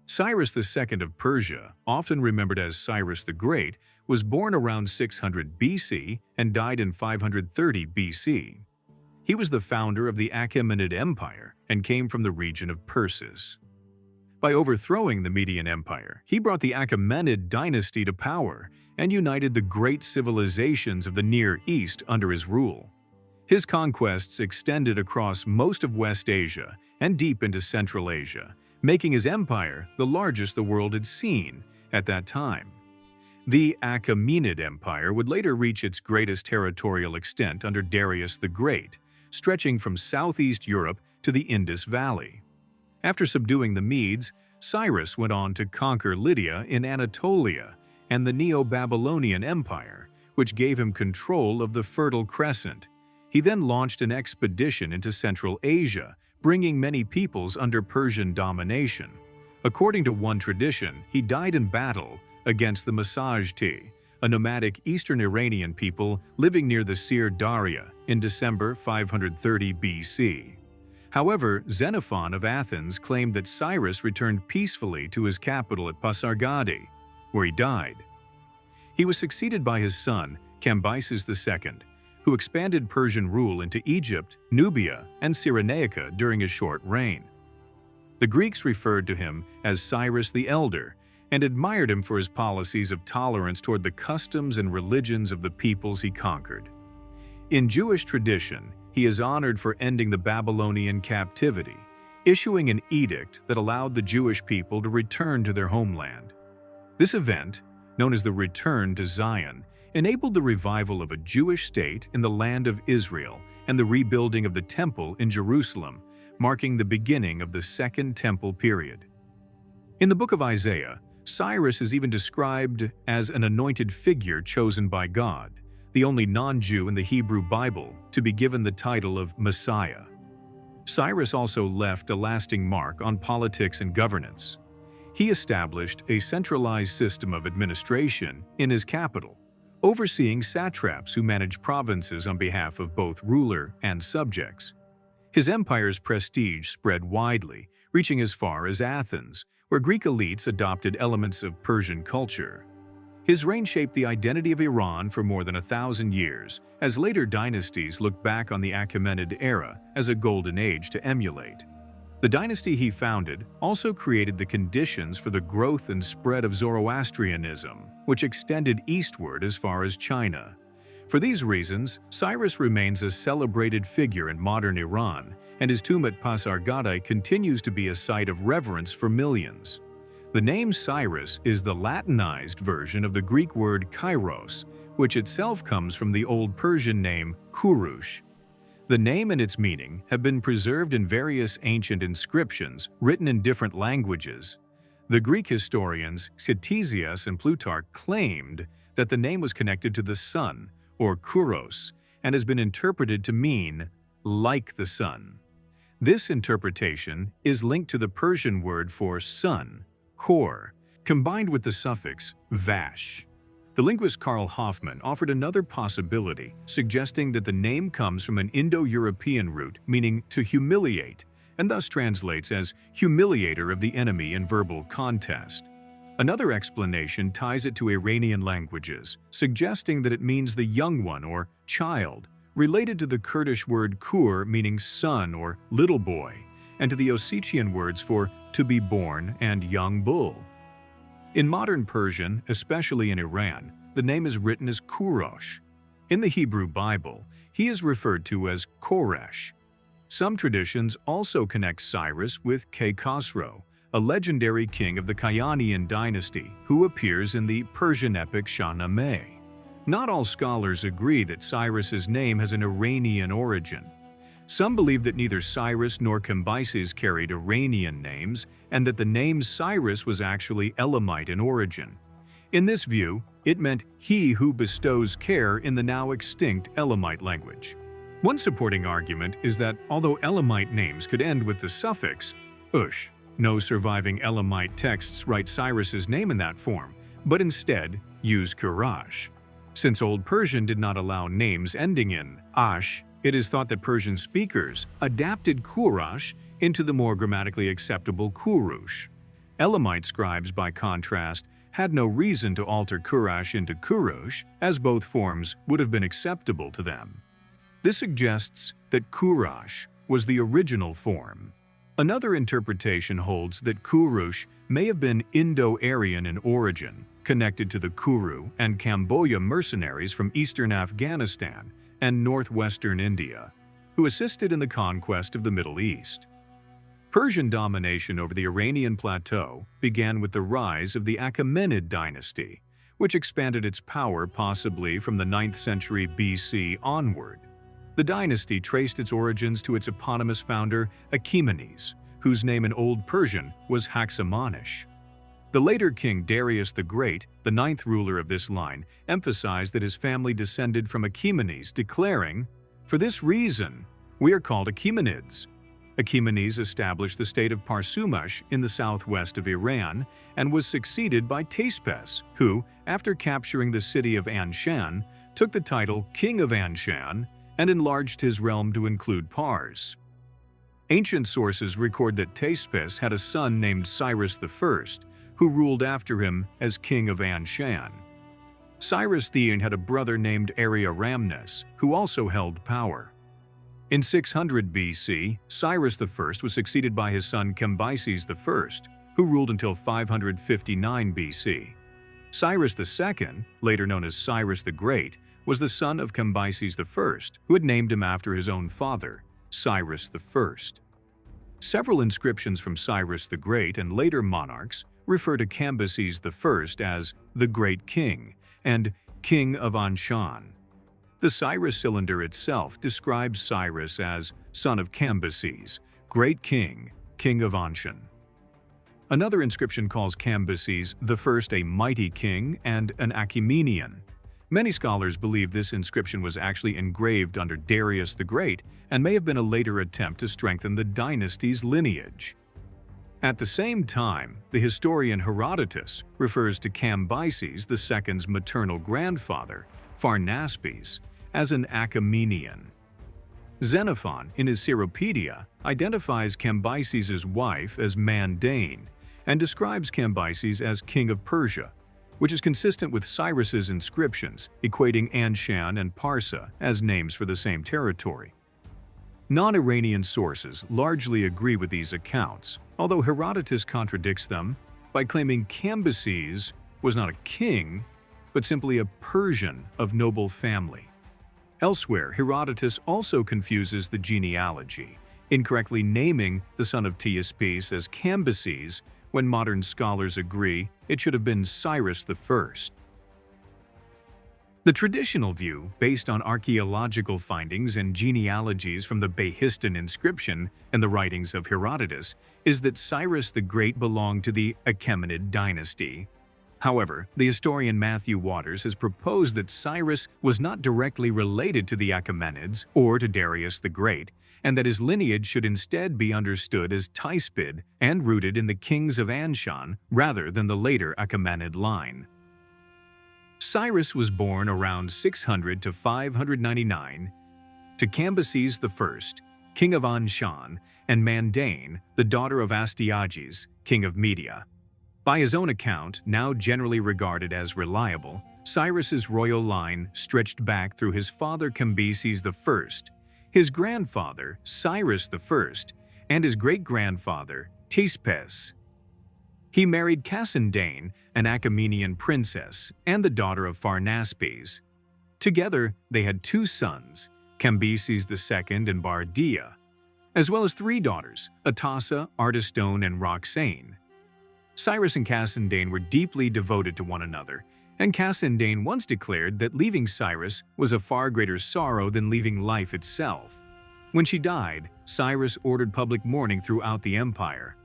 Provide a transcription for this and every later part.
Cyrus II of Persia, often remembered as Cyrus the Great, was born around 600 BC and died in 530 BC. He was the founder of the Achaemenid Empire and came from the region of Persis. By overthrowing the Median Empire, he brought the Achaemenid dynasty to power and united the great civilizations of the Near East under his rule. His conquests extended across most of West Asia and deep into Central Asia, making his empire the largest the world had seen at that time. The Achaemenid Empire would later reach its greatest territorial extent under Darius the Great, stretching from southeast Europe to the Indus Valley. After subduing the Medes, Cyrus went on to conquer Lydia in Anatolia and the Neo-Babylonian Empire, which gave him control of the Fertile Crescent. He then launched an expedition into Central Asia, bringing many peoples under Persian domination. According to one tradition, he died in battle against the Masajti, a nomadic Eastern Iranian people living near the Seir Daria in December 530 BC. However, Xenophon of Athens claimed that Cyrus returned peacefully to his capital at Pasargadae, where he died. He was succeeded by his son, Cambyses II, who expanded Persian rule into Egypt, Nubia, and Cyrenaica during his short reign. The Greeks referred to him as Cyrus the Elder and admired him for his policies of tolerance toward the customs and religions of the peoples he conquered. In Jewish tradition, he is honored for ending the Babylonian captivity, issuing an edict that allowed the Jewish people to return to their homeland. This event, known as the Return to Zion, enabled the revival of a Jewish state in the land of Israel and the rebuilding of the Temple in Jerusalem, marking the beginning of the Second Temple period. In the book of Isaiah, Cyrus is even described as an anointed figure chosen by God, the only non-Jew in the Hebrew Bible to be given the title of Messiah. Cyrus also left a lasting mark on politics and governance. He established a centralized system of administration in his capital, overseeing satraps who managed provinces on behalf of both ruler and subjects. His empire's prestige spread widely, reaching as far as Athens, where Greek elites adopted elements of Persian culture. His reign shaped the identity of Iran for more than 1,000 years, as later dynasties looked back on the Achaemenid era as a golden age to emulate. The dynasty he founded also created the conditions for the growth and spread of Zoroastrianism, which extended eastward as far as China. For these reasons, Cyrus remains a celebrated figure in modern Iran, and his tomb at Pasargadae continues to be a site of reverence for millions. The name Cyrus is the Latinized version of the Greek word kairos, which itself comes from the Old Persian name Kurush. The name and its meaning have been preserved in various ancient inscriptions written in different languages. The Greek historians Ctesias and Plutarch claimed that the name was connected to the sun, or Kuros, and has been interpreted to mean like the sun. This interpretation is linked to the Persian word for sun, kor, combined with the suffix vash. The linguist Karl Hoffmann offered another possibility, suggesting that the name comes from an Indo-European root meaning to humiliate, and thus translates as humiliator of the enemy in verbal contest. Another explanation ties it to Iranian languages, suggesting that it means the young one or child, related to the Kurdish word kur meaning son or little boy, and to the Ossetian words for to be born and young bull. In modern Persian, especially in Iran, the name is written as Kurosh. In the Hebrew Bible, he is referred to as Koresh. Some traditions also connect Cyrus with Khosrow, a legendary king of the Kayanian dynasty who appears in the Persian epic Shahnameh. Not all scholars agree that Cyrus's name has an Iranian origin. Some believe that neither Cyrus nor Cambyses carried Iranian names, and that the name Cyrus was actually Elamite in origin. In this view, it meant he who bestows care in the now extinct Elamite language. One supporting argument is that although Elamite names could end with the suffix ush, no surviving Elamite texts write Cyrus's name in that form, but instead use Kurash. Since Old Persian did not allow names ending in ash, it is thought that Persian speakers adapted Kurash into the more grammatically acceptable Kurush. Elamite scribes, by contrast, had no reason to alter Kurash into Kurush, as both forms would have been acceptable to them. This suggests that Kurash was the original form. Another interpretation holds that Kurush may have been Indo-Aryan in origin, connected to the Kuru and Kamboja mercenaries from eastern Afghanistan and northwestern India, who assisted in the conquest of the Middle East. Persian domination over the Iranian plateau began with the rise of the Achaemenid dynasty, which expanded its power possibly from the 9th century BC onward. The dynasty traced its origins to its eponymous founder Achaemenes, whose name in Old Persian was Haxamanish. The later king Darius the Great, the 9th ruler of this line, emphasized that his family descended from Achaemenes, declaring, "For this reason, we are called Achaemenids." Achaemenes established the state of Parsumash in the southwest of Iran and was succeeded by Teispes, who, after capturing the city of Anshan, took the title King of Anshan and enlarged his realm to include Pars. Ancient sources record that Teispes had a son named Cyrus I, who ruled after him as King of Anshan. Cyrus Theon had a brother named Ariaramnes, who also held power. In 600 BC, Cyrus I was succeeded by his son Cambyses I, who ruled until 559 BC. Cyrus II, later known as Cyrus the Great, was the son of Cambyses I, who had named him after his own father, Cyrus I. Several inscriptions from Cyrus the Great and later monarchs refer to Cambyses I as the Great King and King of Anshan. The Cyrus cylinder itself describes Cyrus as son of Cambyses, Great King, King of Anshan. Another inscription calls Cambyses I a mighty king and an Achaemenian. Many scholars believe this inscription was actually engraved under Darius the Great and may have been a later attempt to strengthen the dynasty's lineage. At the same time, the historian Herodotus refers to Cambyses II's maternal grandfather, Pharnaspes, as an Achaemenian. Xenophon, in his Cyropaedia, identifies Cambyses' wife as Mandane and describes Cambyses as king of Persia, which is consistent with Cyrus's inscriptions, equating Anshan and Parsa as names for the same territory. Non-Iranian sources largely agree with these accounts, although Herodotus contradicts them by claiming Cambyses was not a king, but simply a Persian of noble family. Elsewhere, Herodotus also confuses the genealogy, incorrectly naming the son of Teispes as Cambyses when modern scholars agree it should have been Cyrus I. The traditional view, based on archaeological findings and genealogies from the Behistun inscription and the writings of Herodotus, is that Cyrus the Great belonged to the Achaemenid dynasty. However, the historian Matthew Waters has proposed that Cyrus was not directly related to the Achaemenids or to Darius the Great, and that his lineage should instead be understood as Teispid and rooted in the kings of Anshan rather than the later Achaemenid line. Cyrus was born around 600 to 599 to Cambyses I, king of Anshan, and Mandane, the daughter of Astyages, king of Media. By his own account, now generally regarded as reliable, Cyrus's royal line stretched back through his father Cambyses I, his grandfather Cyrus I, and his great-grandfather Teispes. He married Cassandane, an Achaemenian princess and the daughter of Pharnaspes. Together, they had two sons, Cambyses II and Bardia, as well as three daughters, Atassa, Artistone, and Roxane. Cyrus and Cassandane were deeply devoted to one another, and Cassandane once declared that leaving Cyrus was a far greater sorrow than leaving life itself. When she died, Cyrus ordered public mourning throughout the empire.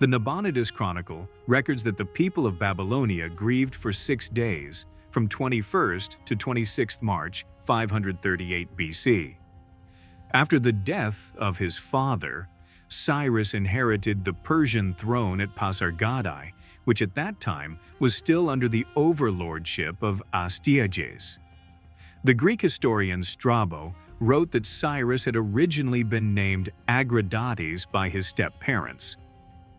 The Nabonidus Chronicle records that the people of Babylonia grieved for 6 days, from 21st to 26th March 538 BC. After the death of his father, Cyrus inherited the Persian throne at Pasargadae, which at that time was still under the overlordship of Astyages. The Greek historian Strabo wrote that Cyrus had originally been named Agradates by his step-parents.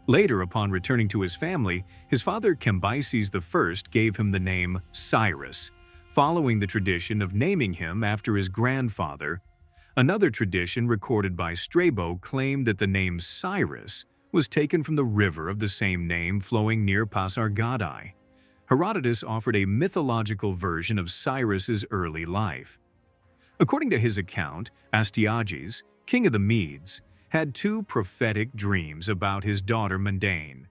Later, upon returning to his family, his father Cambyses I gave him the name Cyrus, following the tradition of naming him after his grandfather. Another tradition recorded by Strabo claimed that the name Cyrus was taken from the river of the same name flowing near Pasargadae. Herodotus offered a mythological version of Cyrus's early life. According to his account, Astyages, king of the Medes, had two prophetic dreams about his daughter Mandane.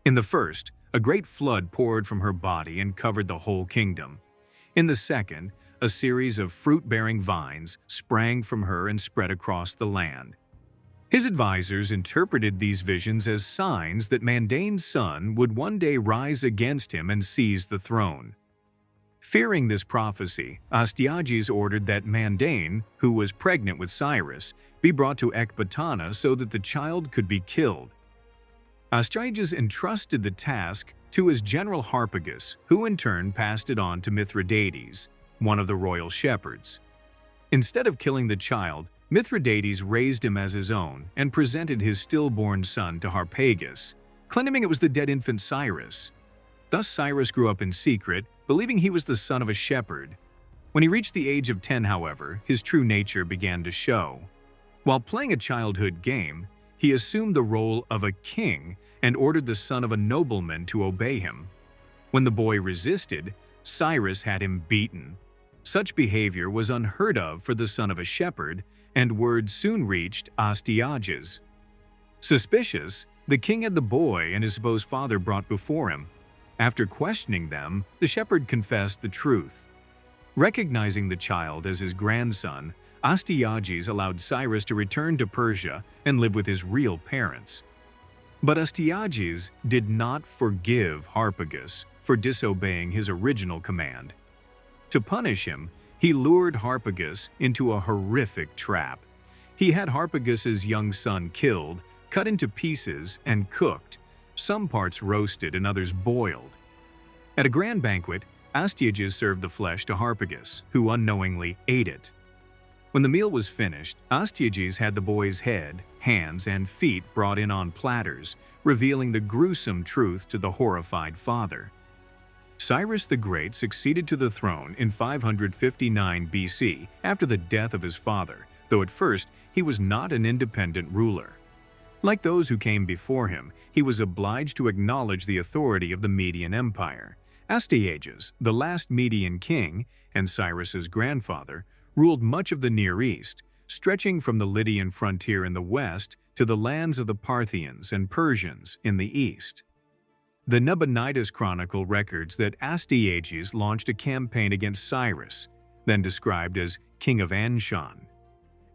In the first, a great flood poured from her body and covered the whole kingdom. In the second, a series of fruit-bearing vines sprang from her and spread across the land. His advisors interpreted these visions as signs that Mandane's son would one day rise against him and seize the throne. Fearing this prophecy, Astyages ordered that Mandane, who was pregnant with Cyrus, be brought to Ecbatana so that the child could be killed. Astyages entrusted the task to his general Harpagus, who in turn passed it on to Mithridates, one of the royal shepherds. Instead of killing the child, Mithridates raised him as his own and presented his stillborn son to Harpagus, claiming it was the dead infant Cyrus. Thus Cyrus grew up in secret, believing he was the son of a shepherd. When he reached the age of 10, however, his true nature began to show. While playing a childhood game, he assumed the role of a king and ordered the son of a nobleman to obey him. When the boy resisted, Cyrus had him beaten. Such behavior was unheard of for the son of a shepherd, and word soon reached Astyages. Suspicious, the king had the boy and his supposed father brought before him. After questioning them, the shepherd confessed the truth. Recognizing the child as his grandson, Astyages allowed Cyrus to return to Persia and live with his real parents. But Astyages did not forgive Harpagus for disobeying his original command. To punish him, he lured Harpagus into a horrific trap. He had Harpagus's young son killed, cut into pieces, and cooked, some parts roasted and others boiled. At a grand banquet, Astyages served the flesh to Harpagus, who unknowingly ate it. When the meal was finished, Astyages had the boy's head, hands, and feet brought in on platters, revealing the gruesome truth to the horrified father. Cyrus the Great succeeded to the throne in 559 BC after the death of his father, though at first he was not an independent ruler. Like those who came before him, he was obliged to acknowledge the authority of the Median Empire. Astyages, the last Median king, and Cyrus's grandfather, ruled much of the Near East, stretching from the Lydian frontier in the west to the lands of the Parthians and Persians in the east. The Nabonidus Chronicle records that Astyages launched a campaign against Cyrus, then described as King of Anshan.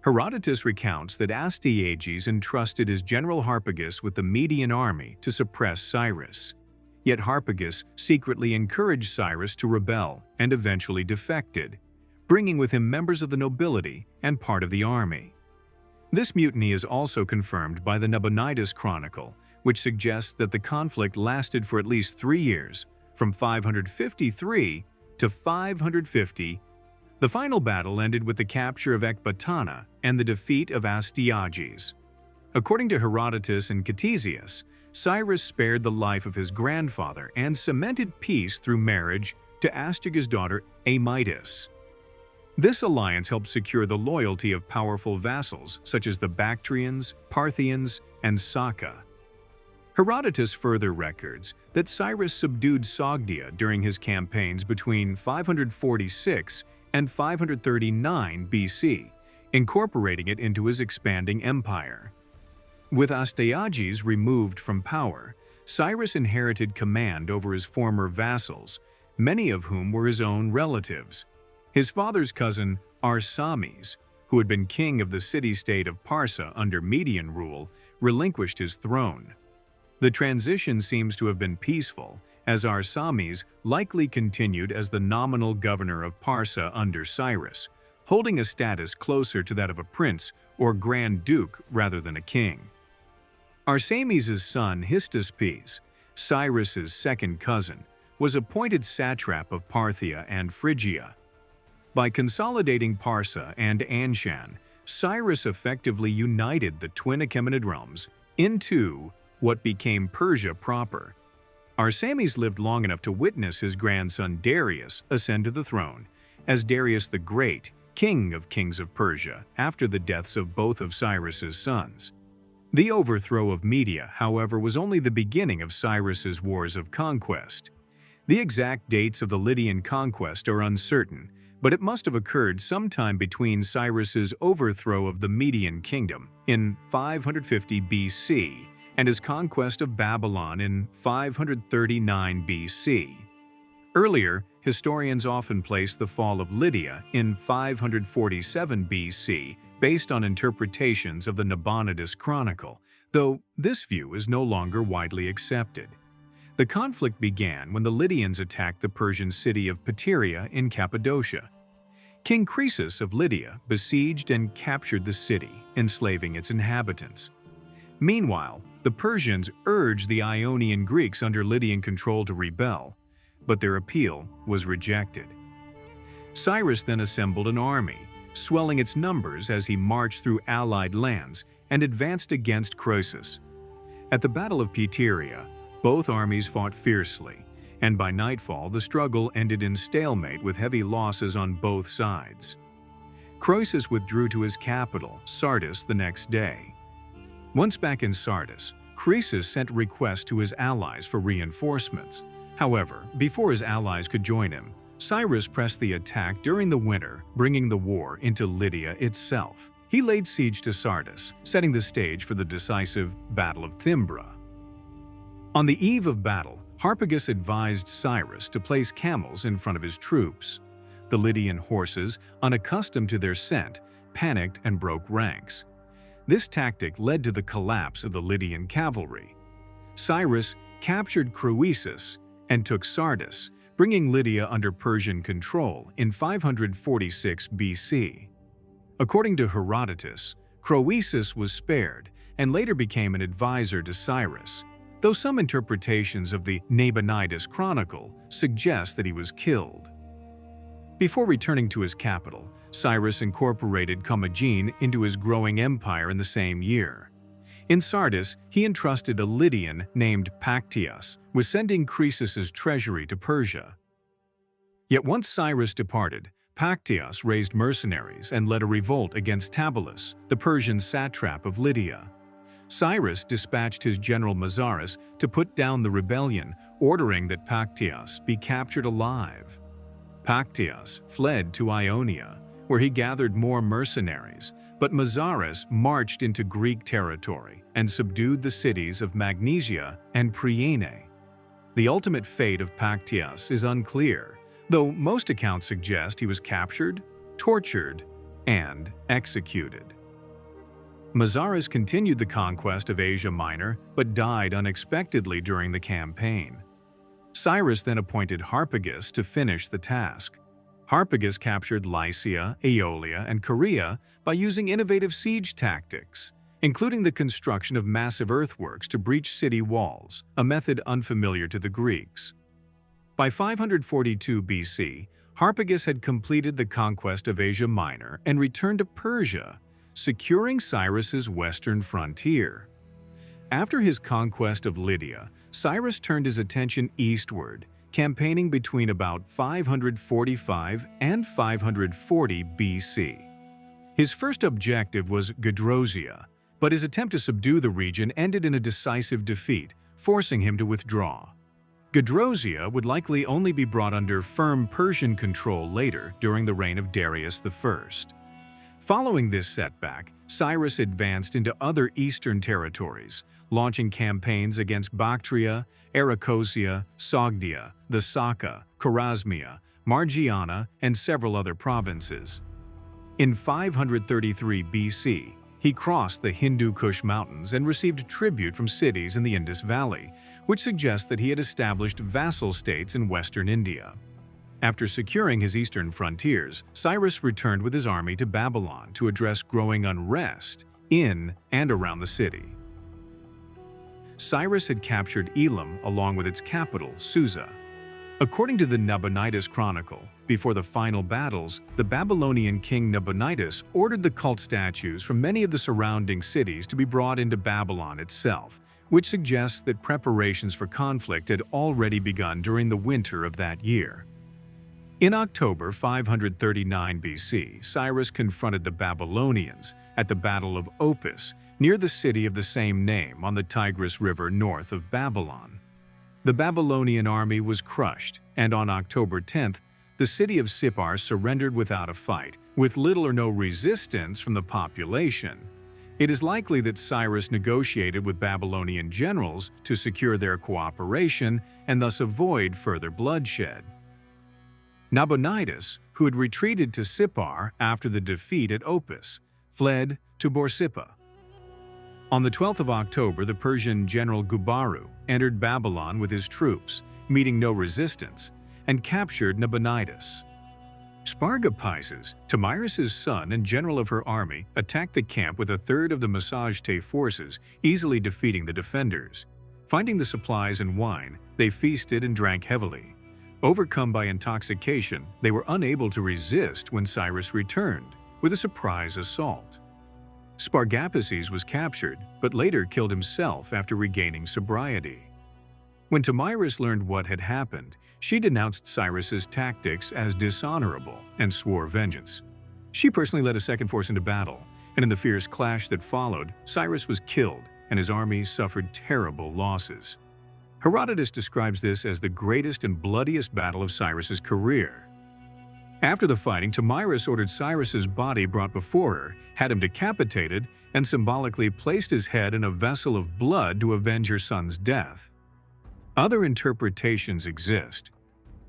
Herodotus recounts that Astyages entrusted his general Harpagus with the Median army to suppress Cyrus. Yet Harpagus secretly encouraged Cyrus to rebel and eventually defected, bringing with him members of the nobility and part of the army. This mutiny is also confirmed by the Nabonidus Chronicle, which suggests that the conflict lasted for at least 3 years, from 553 to 550. The final battle ended with the capture of Ecbatana and the defeat of Astyages. According to Herodotus and Ctesias, Cyrus spared the life of his grandfather and cemented peace through marriage to Astyages' daughter Amytis. This alliance helped secure the loyalty of powerful vassals such as the Bactrians, Parthians, and Saka. Herodotus further records that Cyrus subdued Sogdia during his campaigns between 546 and 539 BC, incorporating it into his expanding empire. With Astyages removed from power, Cyrus inherited command over his former vassals, many of whom were his own relatives. His father's cousin, Arsames, who had been king of the city-state of Parsa under Median rule, relinquished his throne. The transition seems to have been peaceful, as Arsames likely continued as the nominal governor of Parsa under Cyrus, holding a status closer to that of a prince or grand duke rather than a king. Arsames' son Histaspes, Cyrus's second cousin, was appointed satrap of Parthia and Phrygia. By consolidating Parsa and Anshan, Cyrus effectively united the twin Achaemenid realms into what became Persia proper. Arsames lived long enough to witness his grandson Darius ascend to the throne as Darius the Great, king of kings of Persia, after the deaths of both of Cyrus's sons. The overthrow of Media, however, was only the beginning of Cyrus's wars of conquest. The exact dates of the Lydian conquest are uncertain, but it must have occurred sometime between Cyrus's overthrow of the Median kingdom in 550 BC and his conquest of Babylon in 539 BC. Earlier, historians often place the fall of Lydia in 547 BC based on interpretations of the Nabonidus Chronicle, though this view is no longer widely accepted. The conflict began when the Lydians attacked the Persian city of Pteria in Cappadocia. King Croesus of Lydia besieged and captured the city, enslaving its inhabitants. Meanwhile, the Persians urged the Ionian Greeks under Lydian control to rebel, but their appeal was rejected. Cyrus then assembled an army, swelling its numbers as he marched through allied lands and advanced against Croesus. At the Battle of Pteria, both armies fought fiercely, and by nightfall the struggle ended in stalemate with heavy losses on both sides. Croesus withdrew to his capital, Sardis, the next day. Once back in Sardis, Croesus sent requests to his allies for reinforcements. However, before his allies could join him, Cyrus pressed the attack during the winter, bringing the war into Lydia itself. He laid siege to Sardis, setting the stage for the decisive Battle of Thymbra. On the eve of battle, Harpagus advised Cyrus to place camels in front of his troops. The Lydian horses, unaccustomed to their scent, panicked and broke ranks. This tactic led to the collapse of the Lydian cavalry. Cyrus captured Croesus and took Sardis, bringing Lydia under Persian control in 546 BC. According to Herodotus, Croesus was spared and later became an advisor to Cyrus, though some interpretations of the Nabonidus Chronicle suggest that he was killed. Before returning to his capital, Cyrus incorporated Commagene into his growing empire in the same year. In Sardis, he entrusted a Lydian named Pactius with sending Croesus's treasury to Persia. Yet once Cyrus departed, Pactius raised mercenaries and led a revolt against Tabalus, the Persian satrap of Lydia. Cyrus dispatched his general Mazaris to put down the rebellion, ordering that Pactius be captured alive. Pactius fled to Ionia, where he gathered more mercenaries, but Mazaris marched into Greek territory and subdued the cities of Magnesia and Priene. The ultimate fate of Pactius is unclear, though most accounts suggest he was captured, tortured, and executed. Mazaris continued the conquest of Asia Minor but died unexpectedly during the campaign. Cyrus then appointed Harpagus to finish the task. Harpagus captured Lycia, Aeolia, and Caria by using innovative siege tactics, including the construction of massive earthworks to breach city walls, a method unfamiliar to the Greeks. By 542 BC, Harpagus had completed the conquest of Asia Minor and returned to Persia, securing Cyrus's western frontier. After his conquest of Lydia, Cyrus turned his attention eastward, campaigning between about 545 and 540 BC. His first objective was Gedrosia, but his attempt to subdue the region ended in a decisive defeat, forcing him to withdraw. Gedrosia would likely only be brought under firm Persian control later during the reign of Darius I. Following this setback, Cyrus advanced into other eastern territories, launching campaigns against Bactria, Arachosia, Sogdia, the Saka, Chorasmia, Margiana, and several other provinces. In 533 BC, he crossed the Hindu Kush Mountains and received tribute from cities in the Indus Valley, which suggests that he had established vassal states in western India. After securing his eastern frontiers, Cyrus returned with his army to Babylon to address growing unrest in and around the city. Cyrus had captured Elam along with its capital, Susa. According to the Nabonidus Chronicle, before the final battles, the Babylonian king Nabonidus ordered the cult statues from many of the surrounding cities to be brought into Babylon itself, which suggests that preparations for conflict had already begun during the winter of that year. In October 539 BC, Cyrus confronted the Babylonians at the Battle of Opis, near the city of the same name on the Tigris River north of Babylon. The Babylonian army was crushed, and on October 10th, the city of Sippar surrendered without a fight, with little or no resistance from the population. It is likely that Cyrus negotiated with Babylonian generals to secure their cooperation and thus avoid further bloodshed. Nabonidus, who had retreated to Sippar after the defeat at Opis, fled to Borsippa. On the 12th of October, the Persian general Gubaru entered Babylon with his troops, meeting no resistance, and captured Nabonidus. Spargapises, Tomyris' son and general of her army, attacked the camp with a third of the Massagetæ forces, easily defeating the defenders. Finding the supplies and wine, they feasted and drank heavily. Overcome by intoxication, they were unable to resist when Cyrus returned, with a surprise assault. Spargapises was captured, but later killed himself after regaining sobriety. When Tomyris learned what had happened, she denounced Cyrus's tactics as dishonorable and swore vengeance. She personally led a second force into battle, and in the fierce clash that followed, Cyrus was killed and his army suffered terrible losses. Herodotus describes this as the greatest and bloodiest battle of Cyrus's career. After the fighting, Tomyris ordered Cyrus's body brought before her, had him decapitated, and symbolically placed his head in a vessel of blood to avenge her son's death. Other interpretations exist.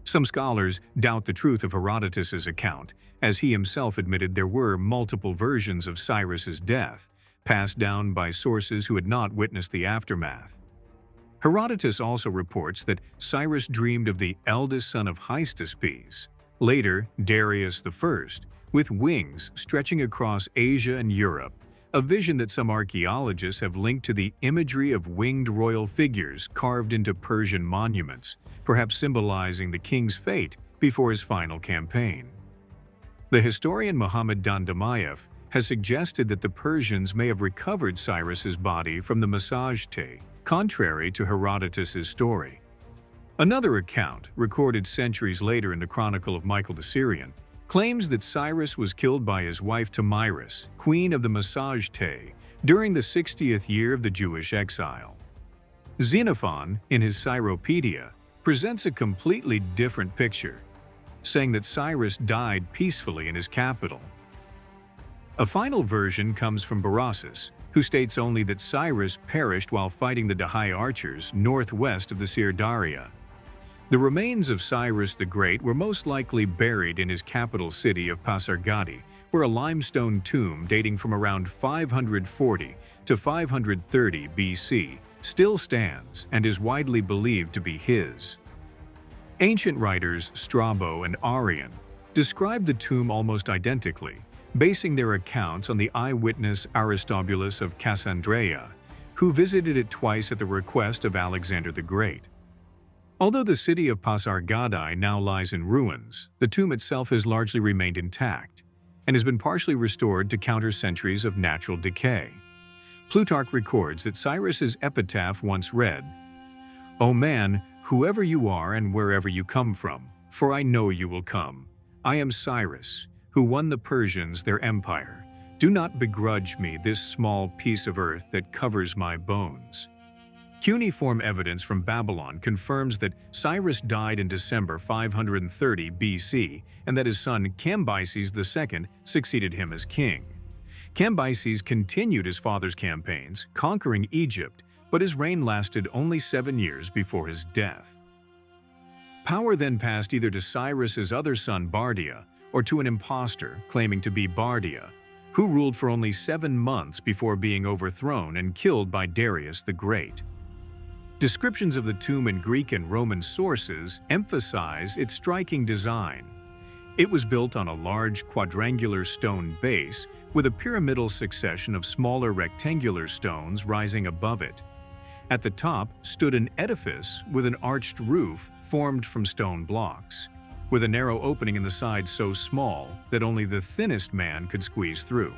Some scholars doubt the truth of Herodotus's account, as he himself admitted there were multiple versions of Cyrus's death, passed down by sources who had not witnessed the aftermath. Herodotus also reports that Cyrus dreamed of the eldest son of Hystaspes, later Darius I, with wings stretching across Asia and Europe, a vision that some archaeologists have linked to the imagery of winged royal figures carved into Persian monuments, perhaps symbolizing the king's fate before his final campaign. The historian Muhammad Dandamayev has suggested that the Persians may have recovered Cyrus's body from the Massagetæ, contrary to Herodotus's story. Another account, recorded centuries later in the Chronicle of Michael the Syrian, claims that Cyrus was killed by his wife Tomyris, queen of the Massagetæ, during the 60th year of the Jewish exile. Xenophon, in his Cyropedia, presents a completely different picture, saying that Cyrus died peacefully in his capital. A final version comes from Berossus, who states only that Cyrus perished while fighting the Dahai archers northwest of the Sir Daria. The remains of Cyrus the Great were most likely buried in his capital city of Pasargadae, where a limestone tomb dating from around 540 to 530 BC still stands and is widely believed to be his. Ancient writers Strabo and Arrian describe the tomb almost identically, basing their accounts on the eyewitness Aristobulus of Cassandreia, who visited it twice at the request of Alexander the Great. Although the city of Pasargadae now lies in ruins, the tomb itself has largely remained intact and has been partially restored to counter centuries of natural decay. Plutarch records that Cyrus's epitaph once read, "O man, whoever you are and wherever you come from, for I know you will come. I am Cyrus, who won the Persians their empire. Do not begrudge me this small piece of earth that covers my bones." Cuneiform evidence from Babylon confirms that Cyrus died in December 530 BC and that his son Cambyses II succeeded him as king. Cambyses continued his father's campaigns, conquering Egypt, but his reign lasted only 7 years before his death. Power then passed either to Cyrus's other son Bardia or to an impostor claiming to be Bardia, who ruled for only 7 months before being overthrown and killed by Darius the Great. Descriptions of the tomb in Greek and Roman sources emphasize its striking design. It was built on a large quadrangular stone base with a pyramidal succession of smaller rectangular stones rising above it. At the top stood an edifice with an arched roof formed from stone blocks, with a narrow opening in the side so small that only the thinnest man could squeeze through.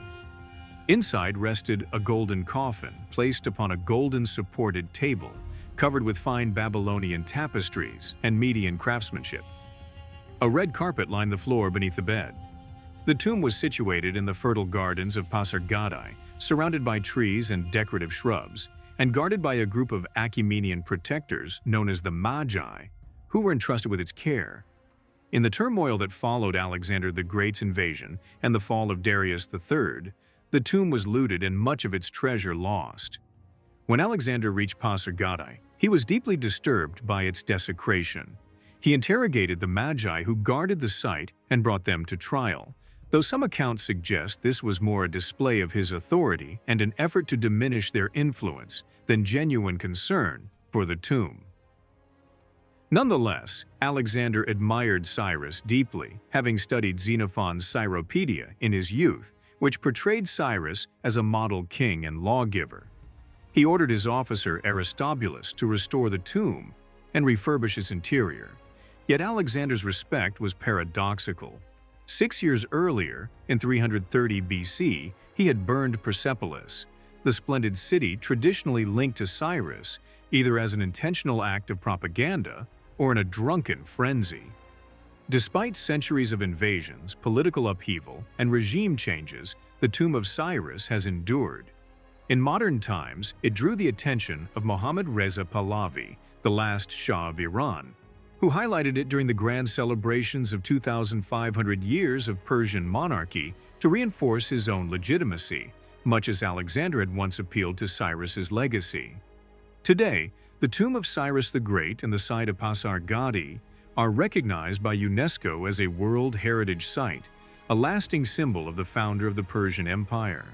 Inside rested a golden coffin placed upon a golden-supported table, covered with fine Babylonian tapestries and Median craftsmanship. A red carpet lined the floor beneath the bed. The tomb was situated in the fertile gardens of Pasargadae, surrounded by trees and decorative shrubs, and guarded by a group of Achaemenian protectors known as the Magi, who were entrusted with its care. In the turmoil that followed Alexander the Great's invasion and the fall of Darius III, the tomb was looted and much of its treasure lost. When Alexander reached Pasargadae, he was deeply disturbed by its desecration. He interrogated the Magi who guarded the site and brought them to trial, though some accounts suggest this was more a display of his authority and an effort to diminish their influence than genuine concern for the tomb. Nonetheless, Alexander admired Cyrus deeply, having studied Xenophon's Cyropaedia in his youth, which portrayed Cyrus as a model king and lawgiver. He ordered his officer Aristobulus to restore the tomb and refurbish its interior. Yet Alexander's respect was paradoxical. 6 years earlier, in 330 BC, he had burned Persepolis, the splendid city traditionally linked to Cyrus, either as an intentional act of propaganda or in a drunken frenzy. Despite centuries of invasions, political upheaval, and regime changes, the tomb of Cyrus has endured. In modern times, it drew the attention of Mohammad Reza Pahlavi, the last Shah of Iran, who highlighted it during the grand celebrations of 2,500 years of Persian monarchy to reinforce his own legitimacy, much as Alexander had once appealed to Cyrus's legacy. Today, the tomb of Cyrus the Great and the site of Pasargadae are recognized by UNESCO as a World Heritage Site, a lasting symbol of the founder of the Persian Empire.